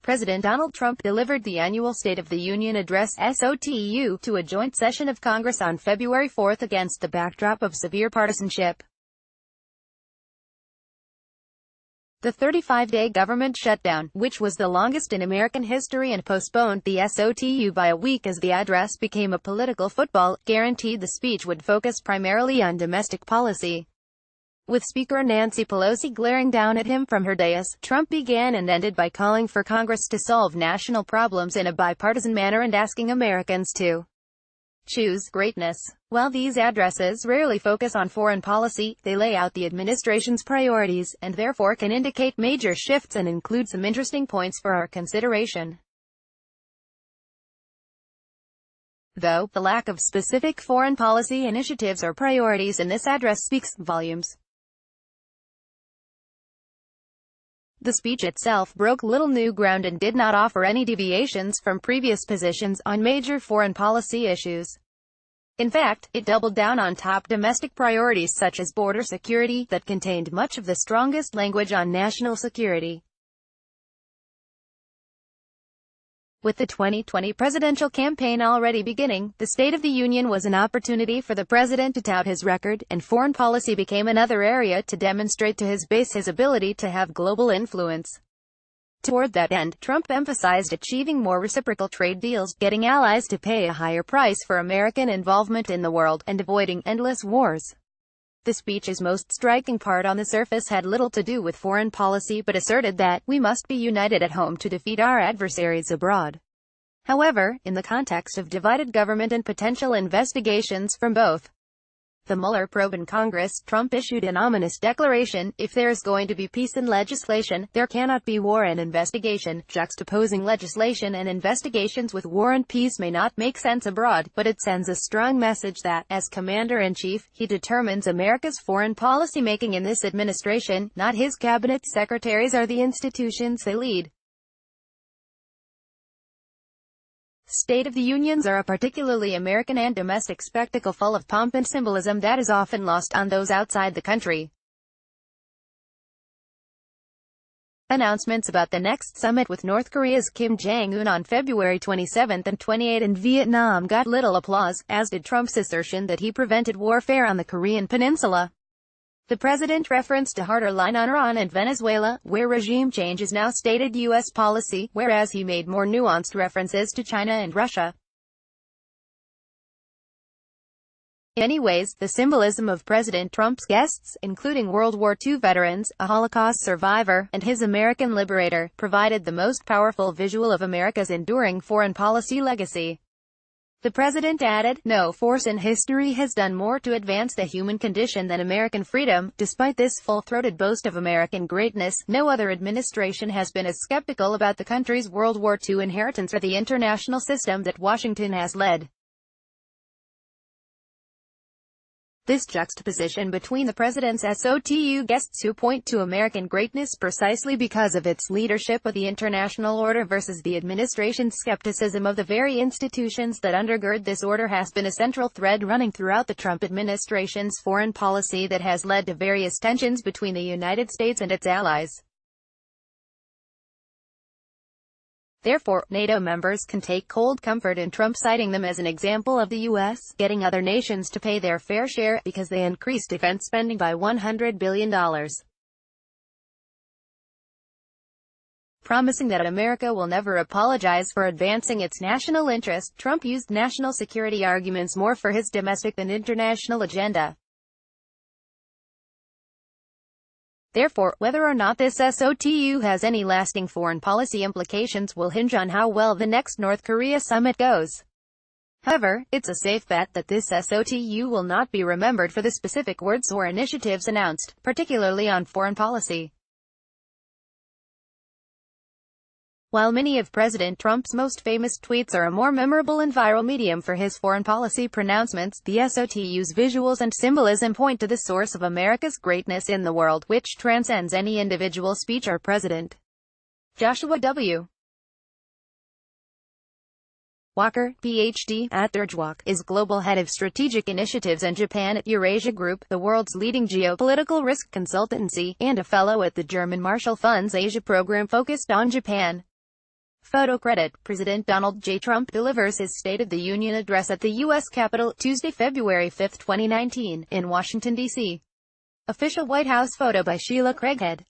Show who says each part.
Speaker 1: President Donald Trump delivered the annual State of the Union Address (SOTU) to a joint session of Congress on February 4 against the backdrop of severe partisanship. The 35-day government shutdown, which was the longest in American history and postponed the SOTU by a week as the address became a political football, guaranteed the speech would focus primarily on domestic policy. With Speaker Nancy Pelosi glaring down at him from her dais, Trump began and ended by calling for Congress to solve national problems in a bipartisan manner and asking Americans to choose greatness. While these addresses rarely focus on foreign policy, they lay out the administration's priorities, and therefore can indicate major shifts and include some interesting points for our consideration. Though, the lack of specific foreign policy initiatives or priorities in this address speaks volumes. The speech itself broke little new ground and did not offer any deviations from previous positions on major foreign policy issues. In fact, it doubled down on top domestic priorities such as border security, that contained much of the strongest language on national security. With the 2020 presidential campaign already beginning, the State of the Union was an opportunity for the president to tout his record, and foreign policy became another area to demonstrate to his base his ability to have global influence. Toward that end, Trump emphasized achieving more reciprocal trade deals, getting allies to pay a higher price for American involvement in the world, and avoiding endless wars. The speech's most striking part on the surface had little to do with foreign policy but asserted that we must be united at home to defeat our adversaries abroad. However, in the context of divided government and potential investigations from both the Mueller probe in Congress, Trump issued an ominous declaration: if there is going to be peace and legislation, there cannot be war and investigation. Juxtaposing legislation and investigations with war and peace may not make sense abroad, but it sends a strong message that, as Commander-in-Chief, he determines America's foreign policy making in this administration, not his cabinet secretaries or the institutions they lead. State of the Unions are a particularly American and domestic spectacle full of pomp and symbolism that is often lost on those outside the country. Announcements about the next summit with North Korea's Kim Jong-un on February 27 and 28 in Vietnam got little applause, as did Trump's assertion that he prevented warfare on the Korean peninsula. The president referenced a harder line on Iran and Venezuela, where regime change is now stated U.S. policy, whereas he made more nuanced references to China and Russia. In many ways, the symbolism of President Trump's guests, including World War II veterans, a Holocaust survivor, and his American liberator, provided the most powerful visual of America's enduring foreign policy legacy. The president added, "No force in history has done more to advance the human condition than American freedom. Despite this full-throated boast of American greatness, no other administration has been as skeptical about the country's World War II inheritance or the international system that Washington has led." This juxtaposition between the president's SOTU guests who point to American greatness precisely because of its leadership of the international order versus the administration's skepticism of the very institutions that undergird this order has been a central thread running throughout the Trump administration's foreign policy that has led to various tensions between the United States and its allies. Therefore, NATO members can take cold comfort in Trump citing them as an example of the U.S. getting other nations to pay their fair share, because they increased defense spending by $100 billion. Promising that America will never apologize for advancing its national interest, Trump used national security arguments more for his domestic than international agenda. Therefore, whether or not this SOTU has any lasting foreign policy implications will hinge on how well the next North Korea summit goes. However, it's a safe bet that this SOTU will not be remembered for the specific words or initiatives announced, particularly on foreign policy. While many of President Trump's most famous tweets are a more memorable and viral medium for his foreign policy pronouncements, the SOTU's visuals and symbolism point to the source of America's greatness in the world, which transcends any individual speech or president. Joshua W. Walker, Ph.D., at Dirjwalk, is Global Head of Strategic Initiatives and Japan at Eurasia Group, the world's leading geopolitical risk consultancy, and a fellow at the German Marshall Fund's Asia program focused on Japan. Photo credit. President Donald J. Trump delivers his State of the Union address at the U.S. Capitol, Tuesday, February 5, 2019, in Washington, D.C. Official White House photo by Sheila Craighead.